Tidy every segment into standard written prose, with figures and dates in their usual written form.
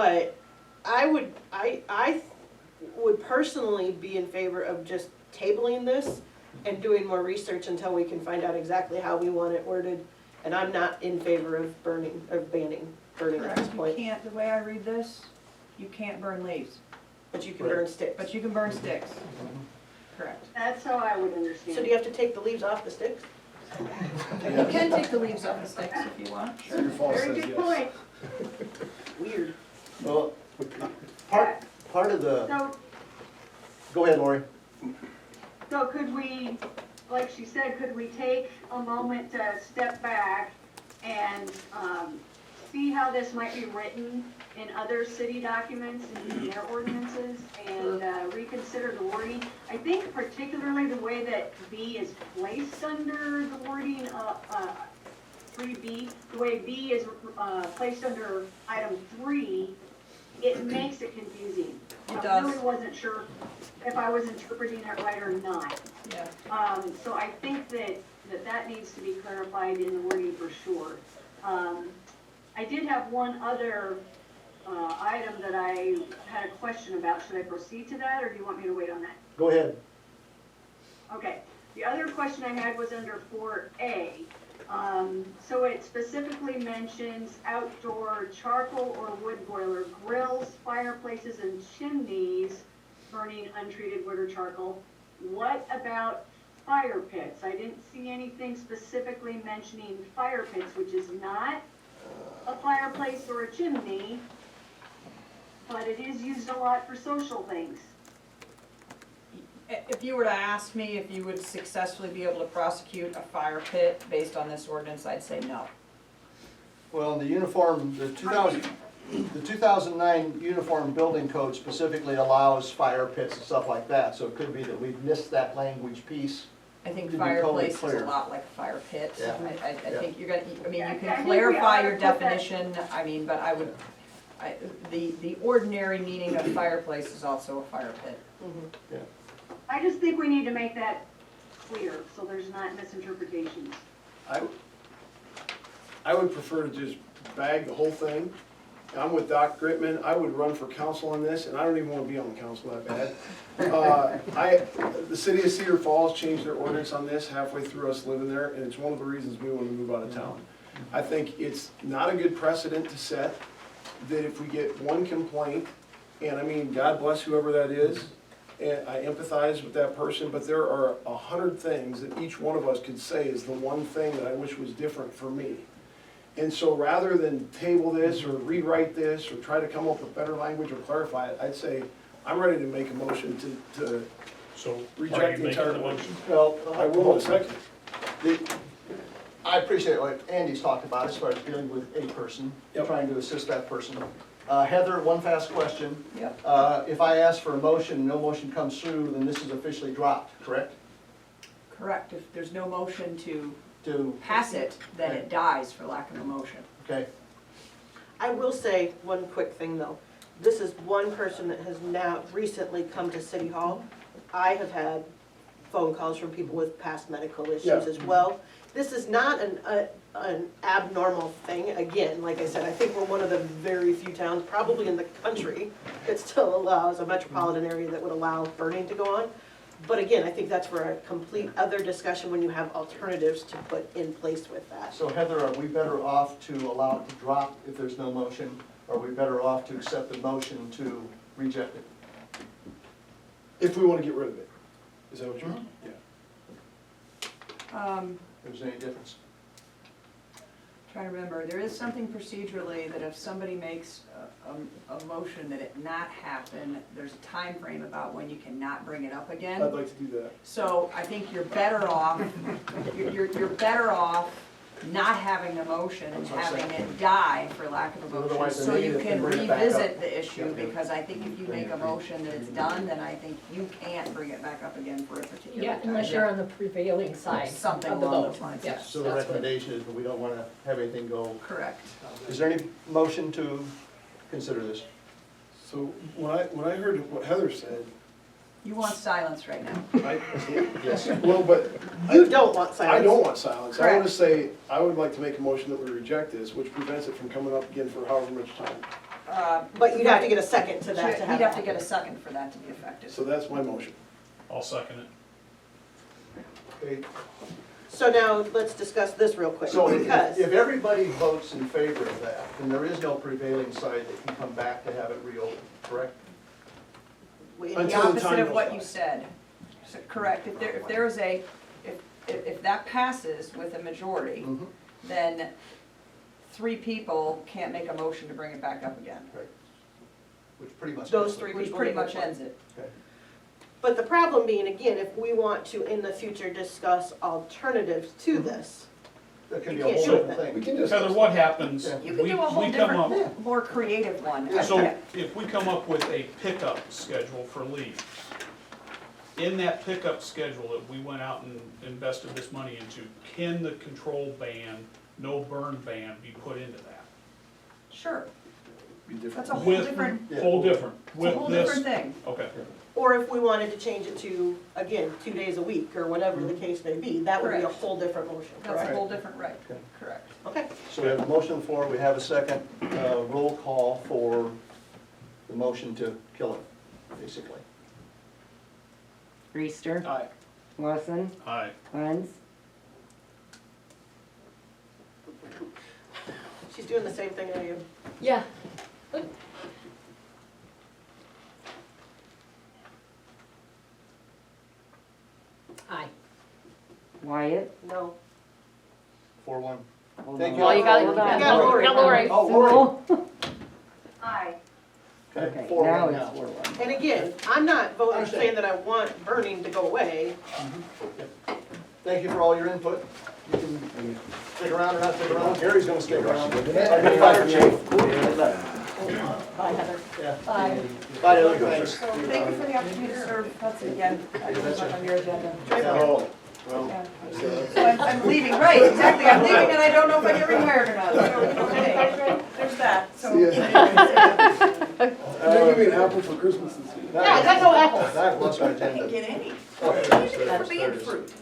But I would personally be in favor of just tabling this and doing more research until we can find out exactly how we want it worded. And I'm not in favor of banning at this You point. can't, the way I read this, you can't burn leaves, But you can burn sticks. but you can burn sticks. Correct. That's how I would understand. So do you have to take the leaves off the sticks? You can take the leaves off the sticks if you want. Cedar Falls Very says good yes. point. Weird. Well, part of the, So, go ahead, Lori. so could we, like she said, could we take a moment to step back and see how this might be written in other city documents and in their ordinances and reconsider the wording? I think particularly the way that B is placed under the wording, 3B, the way B is placed under item 3, it makes it confusing. It I does. really wasn't sure if I was interpreting it right or not. Yeah. So I think that needs to be clarified in the wording for sure. I did have one other item that I had a question about. Should I proceed to that, or do you want me to wait on that? Go ahead. Okay, the other question I had was under 4A. So it specifically mentions outdoor charcoal or wood boiler grills, fireplaces, and chimneys burning untreated wood or charcoal. What about fire pits? I didn't see anything specifically mentioning fire pits, which is not a fireplace or a chimney, but it is used a lot for social things. If you were to ask me if you would successfully be able to prosecute a fire pit based on this ordinance, I'd say no. Well, the 2009 Uniform Building Code specifically allows fire pits and stuff like that, so it could be that we've missed that language piece. I think To be totally fireplace is clear. a lot like a fire pit. Yeah. I think you're gonna, I mean, Yeah, you I can think we clarify ought to your put that- definition, I mean, but I would, the ordinary meaning of fireplace is also a fire pit. I just think we need to make that clear, so there's not misinterpretations. I would prefer to just bag the whole thing. I'm with Doc Gritman, I would run for council on this, and I don't even wanna be on the council that bad. The city of Cedar Falls changed their ordinance on this halfway through us living there, and it's one of the reasons we wanna move out of town. I think it's not a good precedent to set, that if we get one complaint, and I mean, God bless whoever that is, and I empathize with that person, but there are 100 things that each one of us could say is the one thing that I wish was different for me. And so rather than table this or rewrite this or try to come up with better language or clarify it, I'd say, I'm ready to make a motion to So, are reject you the entire making the motion. motion? Well, I will in a second. I appreciate what Andy's talked about as far as dealing with a person, Yep. trying to assist that person. Heather, one fast question. Yep. If I ask for a motion, no motion comes through, then this is officially dropped, correct? Correct, if there's no motion to To, pass it, then it dies for lack of a motion. okay, I will say one quick thing though. This is one person that has now recently come to City Hall. I have had phone calls from people with past medical issues Yeah. as well. This is not an abnormal thing. Again, like I said, I think we're one of the very few towns, probably in the country, that still allows a metropolitan area that would allow burning to go on. But again, I think that's for a complete other discussion when you have alternatives to put in place with that. so Heather, are we better off to allow it to drop if there's no motion? Or are we better off to accept the motion to reject it? If we wanna get rid of it. Is that what you mean? Yeah. If there's any difference? Trying to remember, there is something procedurally that if somebody makes a motion that it not happen, there's a time frame about when you cannot bring it up again. I'd like to do that. So I think you're better off, you're better off not having the motion and That's what I'm having saying. it die for lack of a motion. Otherwise, So then you they can bring it back up. revisit the issue, Yeah. because I think if you make a motion that it's done, then I think you can't bring it back up again for a particular Yeah, time. unless you're on the prevailing side Something of the along vote. those lines. Yes, So the that's what- recommendation is that we don't want to have anything go. Correct. Is there any motion to consider this? So when I heard what Heather said, You want silence right now. Yes. well, but. You don't want silence. I don't want silence. I Correct. wanna say, I would like to make a motion that we reject this, which prevents it from coming up again for however much time. But you'd have to get a second to that to have He'd have to that. get a second for that to be effective. So that's my motion. I'll second it. Okay. So now, let's discuss this real quick, So because, if everybody votes in favor of that, then there is no prevailing side that can come back to have it reopened, correct? we- The Until the opposite time of goes what by. you said. So, correct, if there is if that passes with a majority, Mhm. then 3 people can't make a motion to bring it back up again. Which pretty much. Those three Which people pretty will much vote. ends it. Okay. but the problem being, again, if we want to in the future discuss alternatives to this, That can be You a can't whole do it different then. We thing. can just. Heather, what happens, Yeah. You can we do a whole come up, different, more creative one. so if we come up with a pickup schedule for leave, in that pickup schedule that we went out and invested this money into, can the control ban, no burn ban be put into that? Sure, Be different. that's a whole With- different, Yeah. Whole different, it's a with whole this, different thing. okay. or if we wanted to change it to, again, 2 days a week, or whatever the case may be, that would be a Correct. whole different motion, That's a correct? whole different, right, Okay. correct. Okay, So we have a motion on the floor, we have a second, roll call for the motion to kill it, basically. Reister. Aye. Lawson. Aye. Lenz. she's doing the same thing I am. Yeah. Aye. Wyatt. No. 4-1. Hold Thank on. you. Oh, you got it. Hold You on. got Lori. Got Lori. Oh, Lori. Sewell. Aye. Okay, 4-1 now it's now. 4-1. And again, I'm not voting Understand. saying that I want burning to go away. Thank you for all your input. You can stick around or not stick around. Gary's gonna stick around. Yeah. Fire chief. Bye, Heather. Yeah. Aye. Bye, Heather, thanks. So thank you for the opportunity to serve, that's again, I was not on your agenda. Oh, well, Yeah. So I'm leaving, right, exactly, I'm leaving and I don't know if I get rehired or not, so, okay, there's that, so. See ya. Give me an apple for Christmas this year. Yeah, I got no apples. I've lost my I didn't agenda. get any. Oh, For being fruit.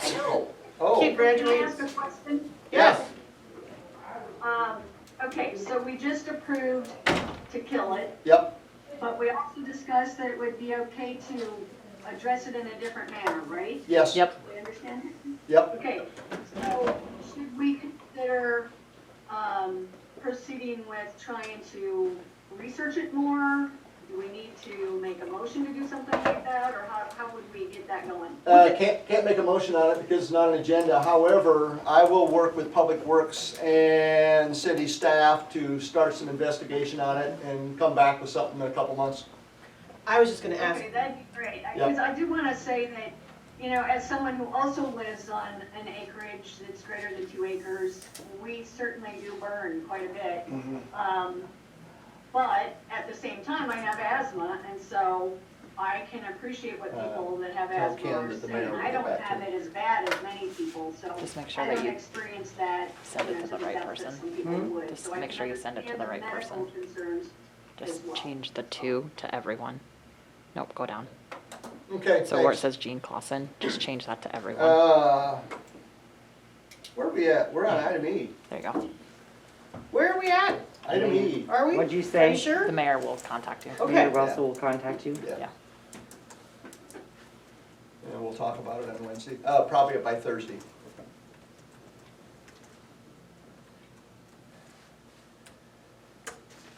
I know. Oh, Kid Can I graduates. ask a question? Yes. Okay, so we just approved to kill it, yep, but we also discussed that it would be okay to address it in a different manner, right? yes. Yep. We understand? Yep. Okay, so should we consider, proceeding with trying to research it more? Do we need to make a motion to do something like that, or how would we get that going? Can't make a motion on it because it's not an agenda. However, I will work with Public Works and city staff to start some investigation on it and come back with something in a couple months. I was just gonna ask, Okay, that'd be great, because I do want to say that, you know, as someone who also lives on an acreage that's greater than 2 acres, we certainly do burn quite a bit. But at the same time, I have asthma, and so I can appreciate what people that have tell asthma Ken are that the saying. mayor will I get don't back to have him. it as bad as many people, so Just make sure I that don't you experience that, send you it know, to the the right depth that person. some people would. Just So I make can sure you send it to the understand right medical person. concerns Just as well. change the 2 to everyone. Nope, go down. Okay, So where it thanks. says Jean Clausen, just change that to everyone. Where are we at? We're on item E. There you go. where are we at? Item E. Are we? What'd you Are say? you sure? The mayor will contact you. Okay. Mayor Russell will contact you. Yeah. And we'll talk about it on Wednesday, probably by Thursday.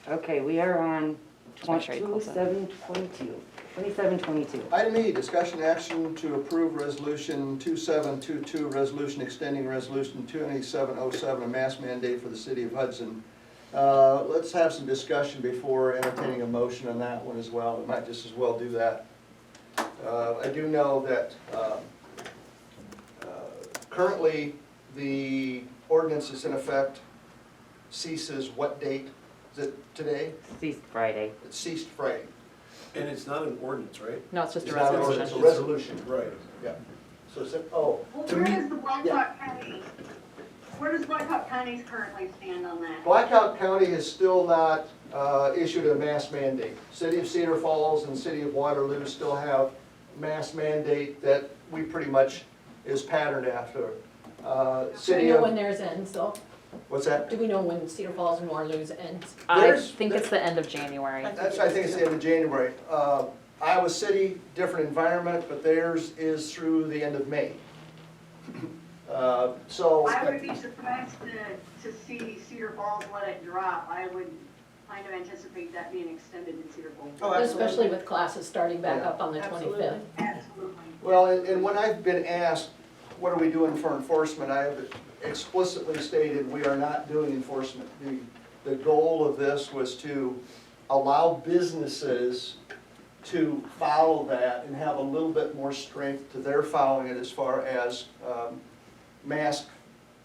Okay, we are on Just make sure you close it. 2722. Item E, discussion action to approve resolution 2722, resolution extending resolution 28707, a mask mandate for the city of Hudson. Let's have some discussion before entertaining a motion on that one as well. We might just as well do that. I do know that currently the ordinance is in effect, ceases what date? Is it today? Ceased Friday. It ceased Friday. And it's not an ordinance, right? No, it's just a It's not an ordinance, resolution. it's a resolution. Right. Yeah. So it's, Well, To where me- does the Blackhawk County, where does Blackhawk County currently stand on that? Blackhawk County has still not issued a mask mandate. City of Cedar Falls and City of Waterloo still have mask mandate that we pretty much is patterned after. I City know of, when theirs ends, though. What's that? Do we know when Cedar Falls and Waterloo's ends? I There's- think it's the end of January. That's, I think it's the end of January. Iowa City, different environment, but theirs is through the end of May. So, I would be surprised to see Cedar Falls let it drop. I would kind of anticipate that being extended in Cedar Falls. Oh, absolutely. Especially with classes starting back Yeah. up on the Absolutely. 25th. Absolutely. well, and when I've been asked, what are we doing for enforcement, I have explicitly stated, we are not doing enforcement. The goal of this was to allow businesses to follow that and have a little bit more strength to their following it as far as mask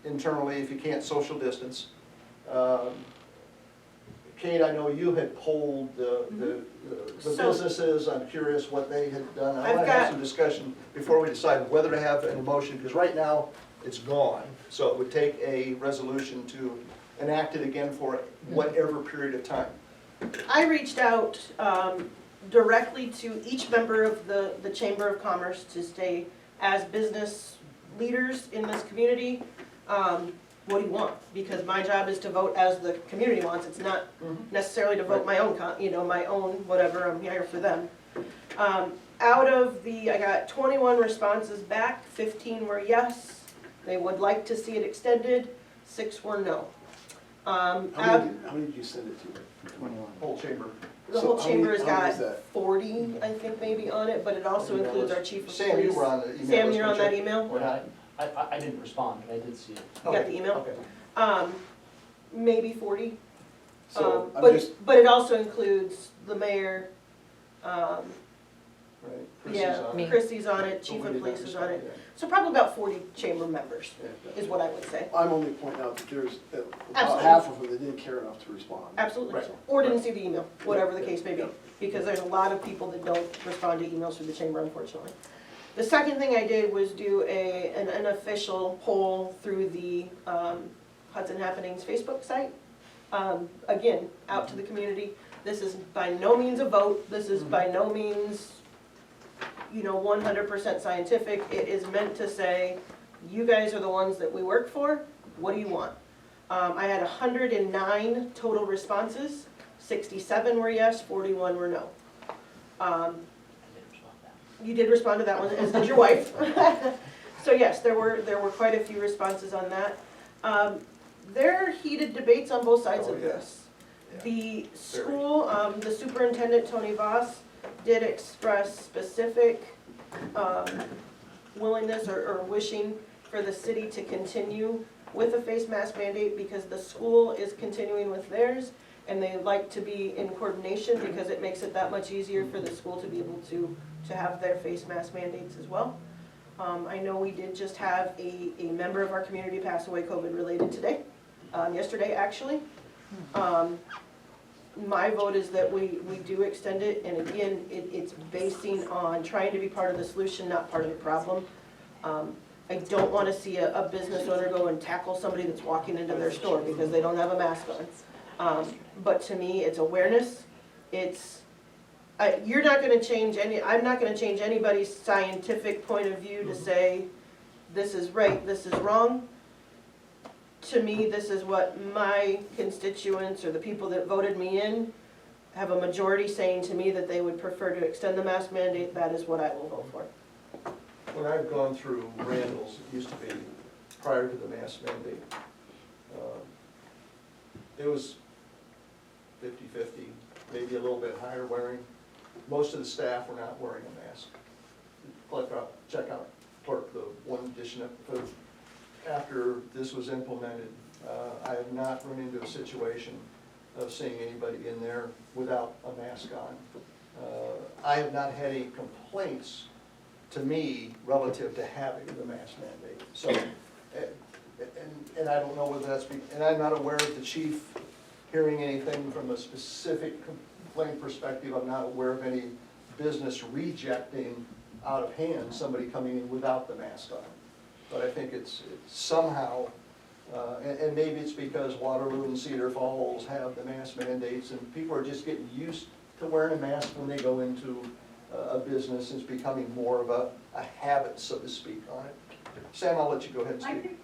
internally if you can't social distance. Kate, I know you had polled the So- businesses, I'm curious what they had done. I I've want to have got- some discussion before we decide whether to have an emotion, because right now, it's gone. So it would take a resolution to enact it again for whatever period of time. I reached out directly to each member of the Chamber of Commerce to stay as business leaders in this community. What do you want? Because my job is to vote as the community wants. It's not necessarily to vote my own, my own whatever, I'm here for them. Out of I got 21 responses back, 15 were yes. They would like to see it extended, 6 were no. How many did you send it to? 21. Whole chamber. The So whole how many- chamber's how many got is that? 40, I think, maybe on it, but it also Email includes list. our chief of Sam, police. you were on the email Sam, list, you're on weren't that you? email? Well, I didn't respond, but I did see it. You got the email? Okay. Maybe 40. So I'm But, just, but it also includes the mayor, Right. Chrissy's yeah, on it. Me. Christie's on it, But chief we of did not police is on respond, it. So probably about 40 chamber members, yeah. is what I would say. I'm only pointing out that there's about Absolutely. half of them that didn't care enough to respond. Absolutely. Right. Or didn't see the email, whatever the Yeah, case may be. yeah. Because there's a lot of people that don't respond to emails through the chamber, unfortunately. The second thing I did was do an official poll through the Hudson Happenings Facebook site. Again, out to the community. This is by no means a vote. This is by no means, 100% scientific. It is meant to say, you guys are the ones that we work for. What do you want? I had 109 total responses. 67 were yes, 41 were no. I didn't respond to that. You did respond to that one, as did your wife. So yes, there were quite a few responses on that. There are heated debates on both sides Oh, of yeah. this. The school, the superintendent, Tony Voss, did express specific willingness or wishing for the city to continue with a face mask mandate because the school is continuing with theirs and they like to be in coordination because it makes it that much easier for the school to be able to have their face mask mandates as well. I know we did just have a member of our community pass away COVID related today, yesterday actually. My vote is that we do extend it, and again, it's basing on trying to be part of the solution, not part of the problem. I don't wanna see a business owner go and tackle somebody that's walking into their store because they don't have a mask on. But to me, it's awareness, you're not gonna change I'm not gonna change anybody's scientific point of view to say, this is right, this is wrong. To me, this is what my constituents or the people that voted me in have a majority saying to me that they would prefer to extend the mask mandate. That is what I will vote for. When I've gone through Randall's, it used to be prior to the mask mandate, it was 50-50, maybe a little bit higher wearing. Most of the staff were not wearing a mask. Checkout clerk, the one dishing up the food. After this was implemented, I have not run into a situation of seeing anybody in there without a mask on. I have not had any complaints to me relative to having the mask mandate. So, and I don't know whether that's, and I'm not aware of the chief hearing anything from a specific complaint perspective. I'm not aware of any business rejecting out of hand somebody coming in without the mask on. But I think it's somehow, and maybe it's because Waterloo and Cedar Falls have the mask mandates and people are just getting used to wearing a mask when they go into a business. It's becoming more of a habit, so to speak, on it. Sam, I'll let you go ahead and I speak. think,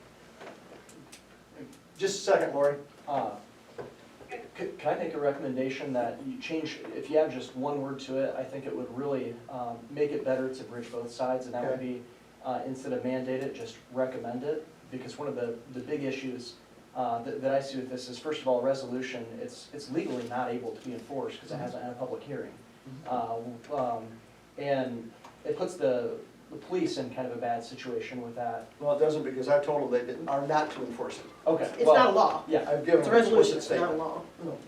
Just a second, Lori. Can I make a recommendation that you change, if you add just one word to it, I think it would really make it better to bridge both sides, and that would be, instead of mandate it, just recommend it. Because one of the big issues that I see with this is, first of all, resolution, it's legally not able to be enforced because it hasn't had a public hearing. And it puts the police in kind of a bad situation with that. Well, it doesn't, because I told them are not to enforce it. Okay. It's well, not a law. Yeah, I've given It's a them an resolution, explicit it's not a statement. law.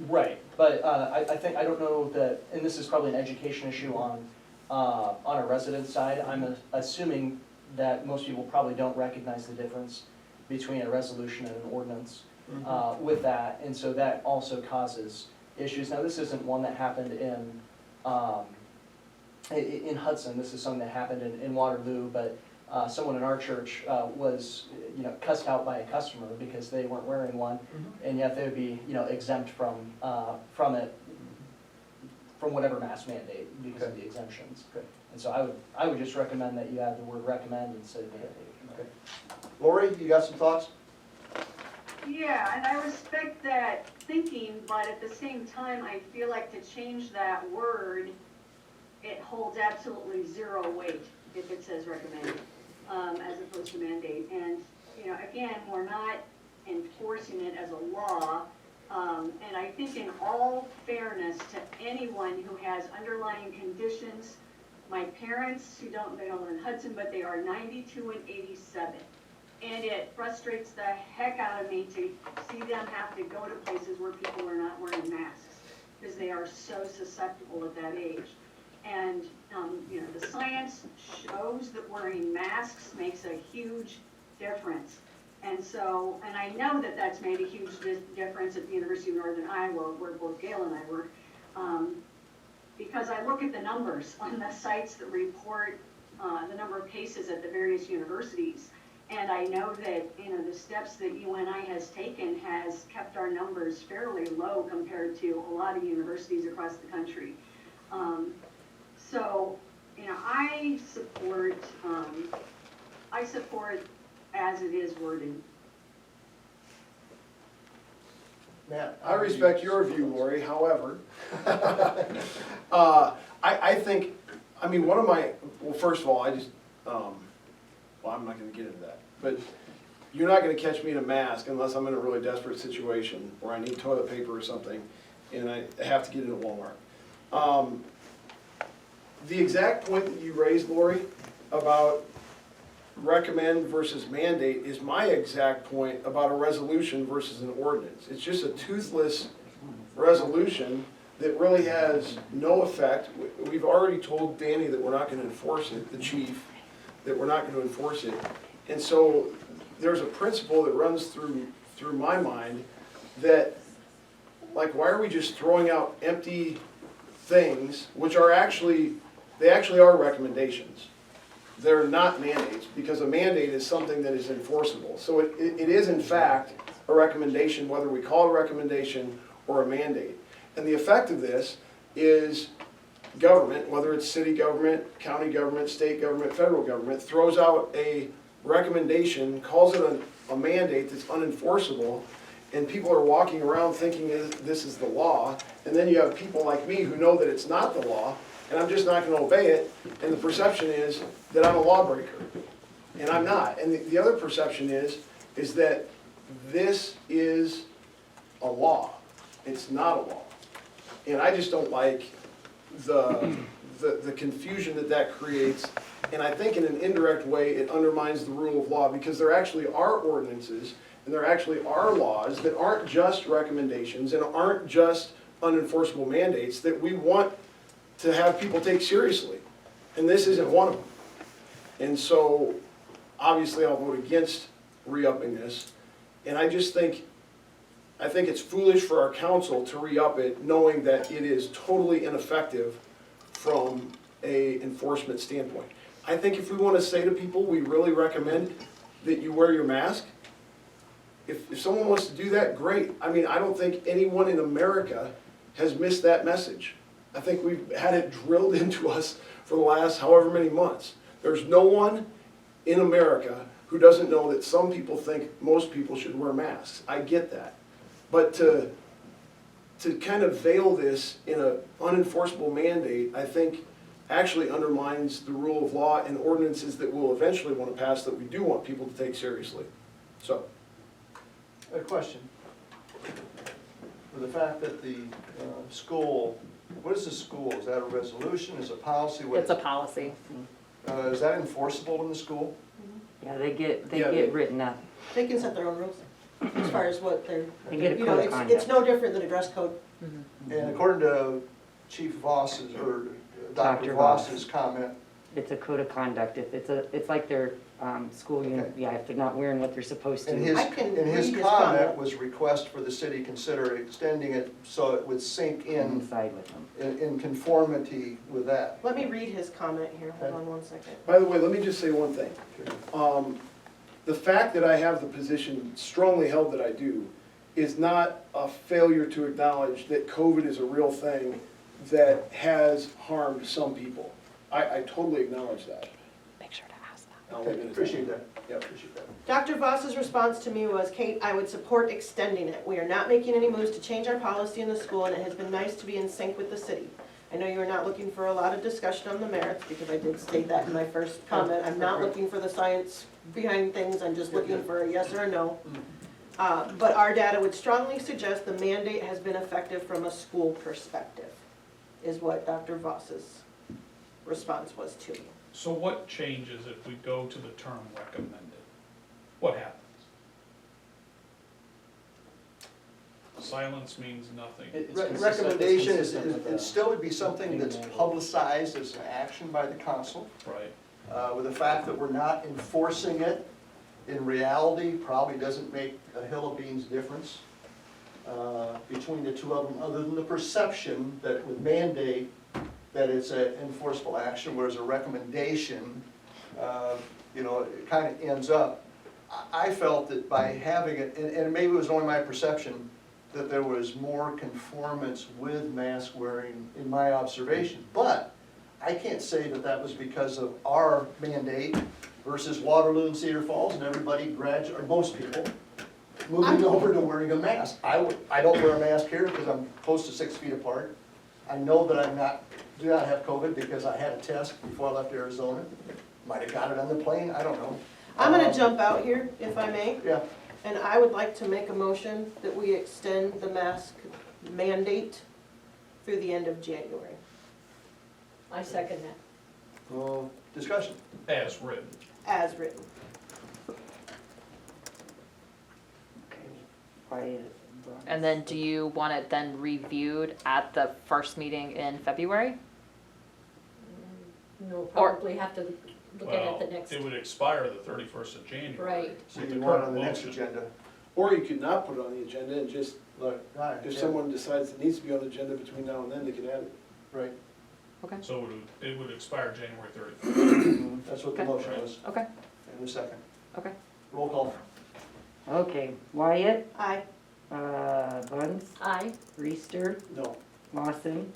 right, but I think, I don't know that, and this is probably an education issue on a resident side. I'm assuming that most people probably don't recognize the difference between a resolution and an ordinance with that, and so that also causes issues. Now, this isn't one that happened in Hudson, this is something that happened in Waterloo, but someone in our church was, cussed out by a customer because they weren't wearing one, and yet they would be, exempt from it, from whatever mask mandate because of the exemptions. Okay. And so I would just recommend that you add the word recommend instead of mandate. Okay. Lori, you got some thoughts? Yeah, and I respect that thinking, but at the same time, I feel like to change that word, it holds absolutely zero weight if it says recommended, as opposed to mandate. And, again, we're not enforcing it as a law. And I think in all fairness to anyone who has underlying conditions, my parents they don't live in Hudson, but they are 92 and 87. And it frustrates the heck out of me to see them have to go to places where people are not wearing masks, because they are so susceptible at that age. And, the science shows that wearing masks makes a huge difference. And so, and I know that that's made a huge difference at the University of Northern Iowa, where both Gail and I work, because I look at the numbers on the sites that report the number of cases at the various universities. And I know that, the steps that UNI has taken has kept our numbers fairly low compared to a lot of universities across the country. So, I support as it is worded. Matt? I respect your view, Lori, however, I think, well, first of all, I'm not gonna get into that, but you're not gonna catch me in a mask unless I'm in a really desperate situation where I need toilet paper or something, and I have to get into Walmart. The exact point that you raised, Lori, about recommend versus mandate is my exact point about a resolution versus an ordinance. It's just a toothless resolution that really has no effect. We've already told Danny that we're not gonna enforce it, the chief, that we're not gonna enforce it. And so there's a principle that runs through my mind that, like, why are we just throwing out empty things, which are they actually are recommendations. They're not mandates, because a mandate is something that is enforceable. So it is in fact a recommendation, whether we call it a recommendation or a mandate. And the effect of this is government, whether it's city government, county government, state government, federal government, throws out a recommendation, calls it a mandate that's unenforceable, and people are walking around thinking this is the law, and then you have people like me who know that it's not the law, and I'm just not gonna obey it, and the perception is that I'm a lawbreaker, and I'm not. And the other perception is that this is a law. It's not a law. And I just don't like the confusion that creates, and I think in an indirect way it undermines the rule of law, because there actually are ordinances and there actually are laws that aren't just recommendations and aren't just unenforceable mandates that we want to have people take seriously, and this isn't one of them. And so obviously I'll vote against re-upping this, and I think it's foolish for our council to re-up it knowing that it is totally ineffective from a enforcement standpoint. I think if we want to say to people, we really recommend that you wear your mask, if someone wants to do that, great. I don't think anyone in America has missed that message. I think we've had it drilled into us for the last however many months. There's no one in America who doesn't know that some people think most people should wear masks. I get that. But to kind of veil this in an unenforceable mandate, I think actually undermines the rule of law and ordinances that we'll eventually want to pass that we do want people to take seriously. So, A question. For the fact that the school, what is the school? Is that a resolution, is it a policy? What It's a policy. is that enforceable in the school? Yeah, they get Yeah. written up. They can set their own rules as far as what they're, They get a you know, code of it's conduct. no different than a dress code. And according to Chief Voss's, or Dr. Dr. Voss. Voss's comment, It's a code of conduct. If it's like their school union, Okay. yeah, if they're not wearing what they're supposed and to. his, I can and his read his comment comment. was request for the city consider extending it so it would sink in, Inside with them. in conformity with that. Let me read his comment here, hold on one second. by the way, let me just say one thing. The fact that I have the position strongly held that I do is not a failure to acknowledge that COVID is a real thing that has harmed some people. I totally acknowledge that. Make sure to ask that. I'll leave it Okay, at appreciate that. Yep. Appreciate that. Dr. Voss's response to me was, Kate, I would support extending it. We are not making any moves to change our policy in the school, and it has been nice to be in sync with the city. I know you are not looking for a lot of discussion on the merits, because I did state that in my first comment. I'm not looking for the science behind things, I'm just looking for a yes or a no. But our data would strongly suggest the mandate has been effective from a school perspective, is what Dr. Voss's response was to me. So what changes if we go to the term recommended? What happens? Silence means nothing. It's Re- consistent- it's Recommendation is, consistent with it the- still would be something being that's mandated. publicized as an action by the council. Right. With the fact that we're not enforcing it, in reality, probably doesn't make a hill of beans difference between the two of them, other than the perception that would mandate that it's an enforceable action, whereas a recommendation, you know, it kind of ends up. I felt that by having it, and maybe it was only my perception, that there was more conformance with mask wearing in my observation. But I can't say that that was because of our mandate versus Waterloo and Cedar Falls and everybody or most people moving over to wearing a mask. I don't wear a mask here because I'm close to 6 feet apart. I know that do not have COVID because I had a test before I left Arizona. Might have got it on the plane, I don't know. I'm gonna jump out here, if I may. Yeah, And I would like to make a motion that we extend the mask mandate through the end of January. I second that. discussion. As written. As written. Okay. Quiet. And then do you want it then reviewed at the first meeting in February? We'll Or- probably have to look at Well, it the next, it would expire the 31st of January. right. So with you the want it current on the next motion. agenda. Or you could not put it on the agenda and just, Look, if someone decides it needs to be on the agenda between now and then, they can add it. Right, So it would expire January 31st. that's what the Okay. motion was. Okay, In a second. okay. Roll call. Okay, Wyatt, Aye. Buns, Aye. Reister, No. Lawson,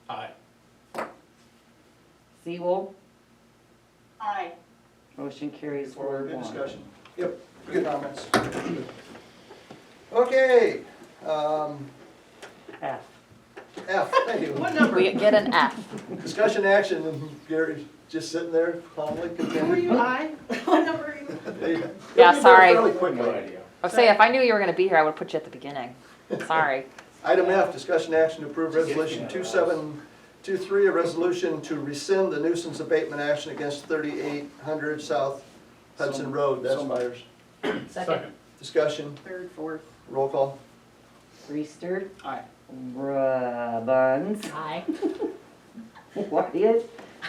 Aye. Sewell, Aye. motion carries For good 4-1. discussion. Yep, good comments. Okay, F. F, thank you. What number? We get an F. Discussion action, and Gary's just sitting there calmly Who are contented. you, aye? What number are you? There you go. Yeah, You'll be sorry. fairly quickly. I was saying, if I knew you were gonna be here, I would've put you at the beginning. Sorry. Item F, discussion action to approve resolution 2723, a resolution to rescind the nuisance abatement action against 3800 South Hudson Road, that's Myers. Second. Discussion, Third, fourth. roll call. Reister, Aye. Buns, Aye. Wyatt,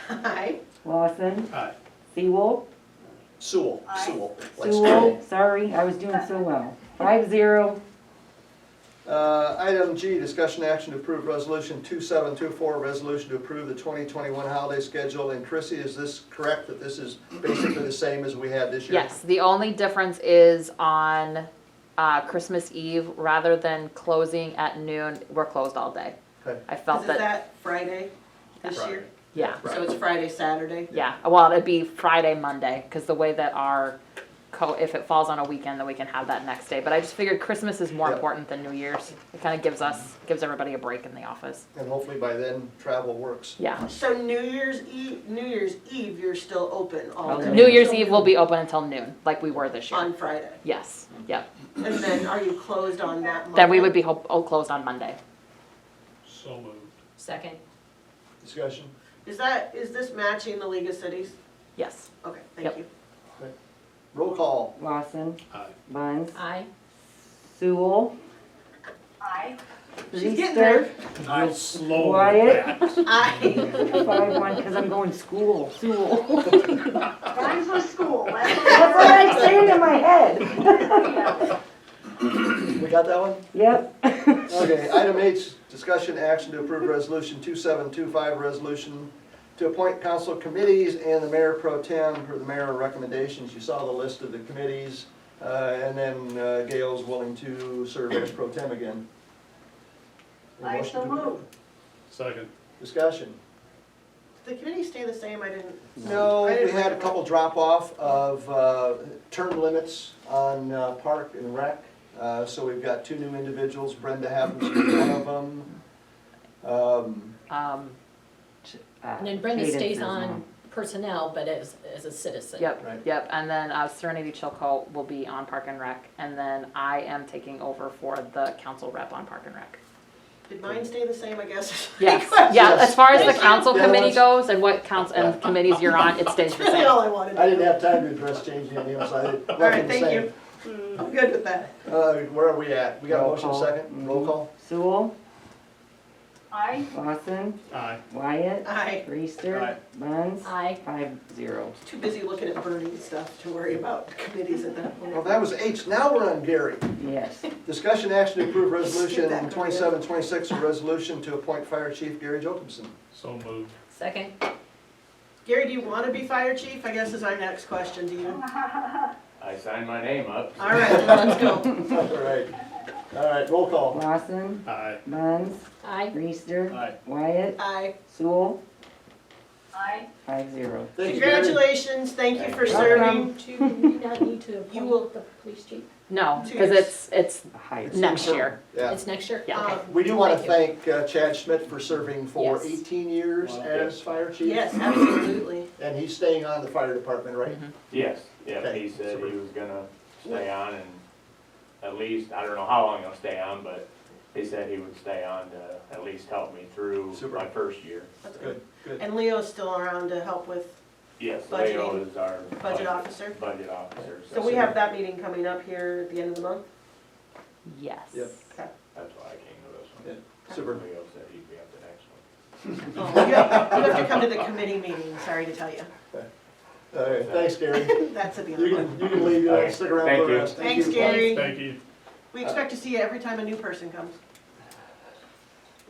Aye. Lawson, Aye. Sewell, Sewell, Aye. Sewell. like Sewell, sorry, I was doing so well. 5-0. Item G, discussion action to approve resolution 2724, a resolution to approve the 2021 holiday schedule. And Chrissy, is this correct that this is basically the same as we had this year? Yes, the only difference is on Christmas Eve, rather than closing at noon, we're closed all day. Okay. I 'Cause felt is that, that Friday this Friday. year? yeah, So it's Friday, Saturday? yeah, well, it'd be Friday, Monday, cause the way that our if it falls on a weekend, then we can have that next day, but I just figured Christmas is more Yep. important than New Year's. It kinda gives everybody a break in the office. And hopefully by then, travel works. Yeah. So New Year's Eve, you're still open all day? New Year's Eve will be open until noon, like we were this year. On Friday? Yes, yep. And then are you closed on that Monday? Then we would be closed on Monday. So moved. Second. Discussion? Is this matching the League of Cities? Yes. Okay, thank Yep. you. Roll call. Lawson, Aye. Buns, Aye. Sewell, Aye. She's getting there. I'll slow Quiet. that. Aye. 5-1, because I'm going school, Sewell. Rhymes with school, that's That's what I'm saying in my head. We got that one? Yep. Okay, item H, discussion action to approve resolution 2725, resolution to appoint council committees and the mayor pro tem for the mayor recommendations. You saw the list of the committees, and then Gail's willing to serve as pro tem again. Any I motion so to- move. Second. Discussion. Did the committee stay the same? I didn't. No, I didn't we had a remember. couple drop off of term limits on park and rec. So we've got 2 new individuals, Brenda happens to be one of them. And then Brenda Cadence stays is on personnel, but as a citizen. Yep, Right. yep, and then Serenity Chilcote will be on Park and Rec, and then I am taking over for the council rep on Park and Rec. Did mine stay the same, I guess? Yes, yeah, as far as the Yes. council Yeah, committee let's- goes and what counts and committees you're on, it stays the That's really same. all I wanted to I didn't know. have time to address changing any else. I left All right, them the thank same. you. I'm good with that. Where are we at? We got a Roll motion call. second? Roll call? Sewell, Aye. Lawson, Aye. Wyatt, Aye. Reister, Aye. Buns, Aye. 5-0. Too busy looking at burning stuff to worry about committees at that point. Well, that was H. Now we're on Gary. Yes. Discussion action to approve resolution Skip that, Gloria. 2726, a resolution to appoint Fire Chief Gary Jocumson. So moved. Second. Gary, do you want to be fire chief? I guess is our next question to you. I signed my name up. All right, well, let's go. All right, roll call. Lawson, Aye. Buns, Aye. Reister, Aye. Wyatt, Aye. Sewell, Aye. 5-0. Thank you, Gary. Congratulations, thank you for Welcome. serving. Do we not need to You will- appoint the police chief? No, 2 because years. it's High. next year. Yeah. It's next year? Yeah. Okay. We do want to Thank thank Chad Schmidt for serving for Yes. 18 years Wow. as fire chief. Yes, absolutely. And he's staying on the fire department, right? Mhm. Yes, yeah, Okay. he said he was gonna stay on and at least, I don't know how long he'll stay on, but he said he would stay on to at least help me through Super. my first year. That's Good, good. And Leo's still around to help with Yes, Budgeting. Leo is our budget officer. budget officer. So we have that meeting coming up here at the end of the month? Yes. Yep. That's why I came to this one. Super. Leo said he'd be at the next one. Oh, you have to come to the committee meeting, sorry to tell you. All right, thanks, Gary. That's at the You end of the month. can leave, All right. stick around Thank for the you. rest. Thanks, you. Gary. Thank you. We expect to see you every time a new person comes.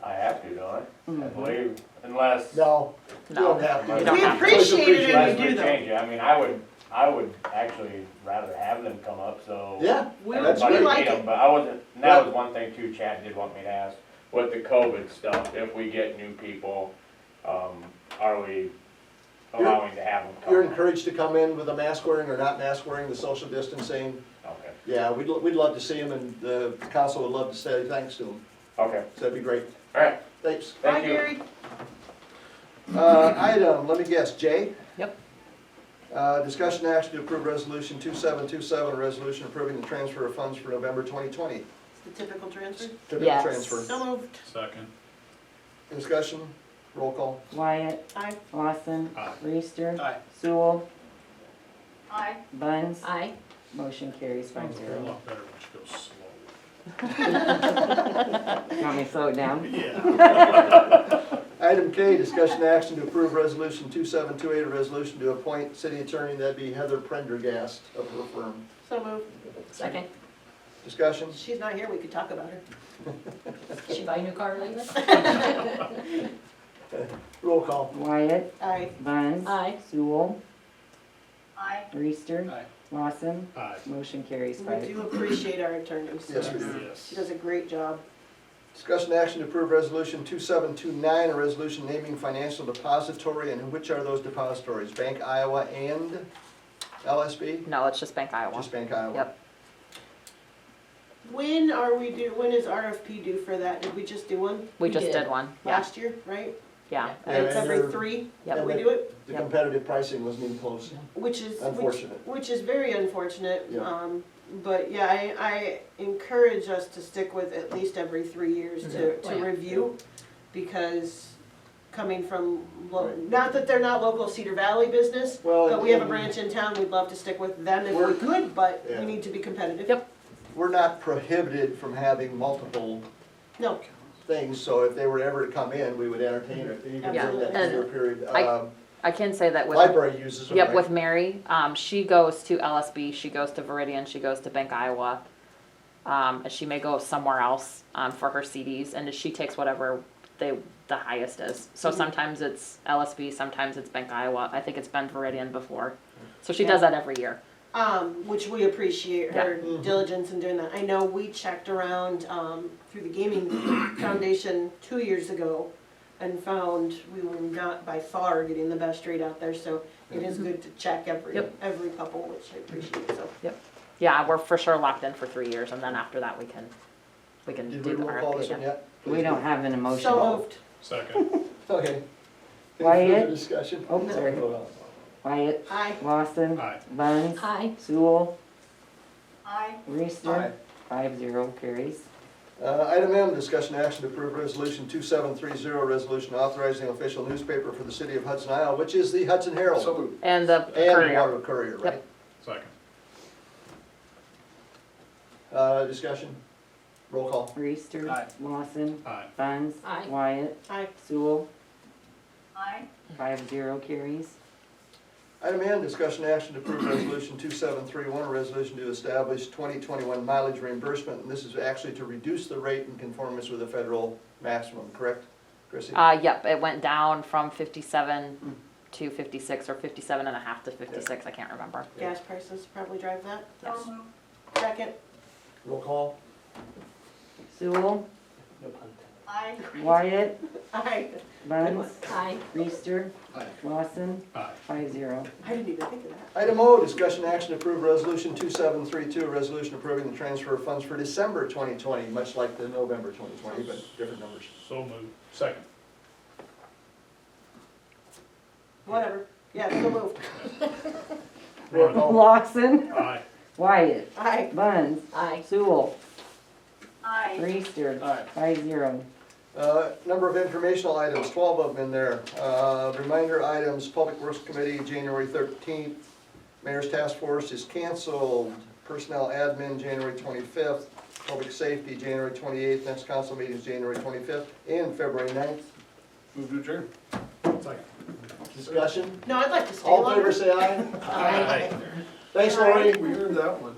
I have to, don't I? I Mhm. believe, unless. No, you No. don't have to. You don't We have to. appreciate it Unless if you we do though. change it, I mean, I would actually rather have them come up, so. Yeah, We That's we good. like it. But I wasn't, and that was one thing too, Chad did want me to ask, with the COVID stuff, if we get new people, are we allowing to have them come? you're encouraged to come in with a mask wearing or not mask wearing, the social distancing. Okay, Yeah, we'd love to see him, and the council would love to say thanks to him. okay, So that'd be great. alright, Thanks. Bye, thank you. Gary. Item, let me guess, Jay? Yep. Discussion action to approve resolution 2727, a resolution approving the transfer of funds for November 2020. It's the typical transfer. Typical Yes. transfer. So moved. Second. Discussion, roll call. Wyatt, Aye. Lawson, Aye. Reister, Aye. Sewell, Aye. Buns, Aye. motion carries It's a 5-0. lot better when she goes slow. Want me to slow it down? Yeah. Item K, discussion action to approve resolution 2728, a resolution to appoint city attorney, that'd be Heather Prendergast of her firm. So moved. Second. Discussion? She's not here, we could talk about her. Did she buy a new car lately? Roll call. Wyatt, Aye. Buns, Aye. Sewell, Aye. Reister, Aye. Lawson, Aye. motion carries We 5. do appreciate our attorneys. Yes, we do. She Yes. does a great job. Discussion action to approve resolution 2729, a resolution naming financial depository, and which are those depositories? Bank Iowa and LSB? No, it's just Bank Iowa. Just Bank Iowa? Yep. When is RFP due for that? Did we just do one We We just did. did one, yeah, last year, right? yeah. It's and every they're- 3 Yep. that we do it, The Yep. competitive pricing wasn't even close. which is, Unfortunate. which is very unfortunate. Yeah. But yeah, I encourage us to stick with at least every 3 years to Oh, yeah. review, because coming from, Right. not that they're not local Cedar Valley business, Well, but we have a and- branch in town, we'd love to stick with them if we We're- could, but Yeah. we need to be competitive. Yep. We're not prohibited from having multiple No, things, so if they were ever to come in, we would entertain it, even Yeah. during that And 2-year period. I can say that with. Library uses them, Yep, right? with Mary, she goes to LSB, she goes to Veridian, she goes to Bank Iowa. And she may go somewhere else, for her CDs, and she takes whatever the highest is. So Mhm. sometimes it's LSB, sometimes it's Bank Iowa, I think it's been Veridian before. So she Yeah. does that every year. which we appreciate her Yeah. Mhm. diligence in doing that. I know we checked around, through the Gaming Foundation 2 years ago and found we were not by far getting the best rate out there, so it is good to check Yep. every couple, which I appreciate, so. Yeah, we're for sure locked in for 3 years, and then after that, we can Did do we the roll call RFP this one again. yet? We don't have an emotion. So moved. Second. Okay. Any Wyatt? further discussion? Oh, sorry. Wyatt, Aye. Lawson, Aye. Buns, Aye. Sewell, Aye. Reister. 5-0 carries. Item M, discussion action to approve resolution 2730, resolution authorizing official newspaper for the city of Hudson, Iowa, which is the Hudson Herald. So moved. And the And the courier. Waterville Courier, right? Yep. Second. Discussion? Roll call. Reister. Aye. Lawson, Aye. Buns, Aye. Wyatt, Aye. Sewell. Aye. 5-0 carries. Item N, discussion action to approve resolution 2731, a resolution to establish 2021 mileage reimbursement, and this is actually to reduce the rate in conformance with the federal maximum, correct, Chrissy? Yep, it went down from 57 to 56, or 57.5 to 56, I can't remember. Gas prices probably drive that. Yes. So moved. Second. Roll call. Sewell, No pun intended. Aye. Wyatt, Aye. Buns, Aye. Reister, Aye. Lawson, Aye. 5-0. I didn't even think of that. Item O, discussion action to approve resolution 2732, a resolution approving the transfer of funds for December 2020, much like the November 2020, but different numbers. So moved. Second. Whatever. Yeah, so moved. Roll call. Lawson, Aye. Wyatt, Aye. Buns, Aye. Sewell, Aye. Reister, Aye. 5-0. Number of informational items, 12 of them in there. Reminder items, Public Works Committee, January 13th. Mayor's Task Force is canceled. Personnel Admin, January 25th. Public Safety, January 28th. Next council meeting is January 25th and February 9th. Move to adjourn. Second. Discussion? No, I'd like to stay All in longer. favor, say aye. Aye. Thanks, Lori. We earned that one.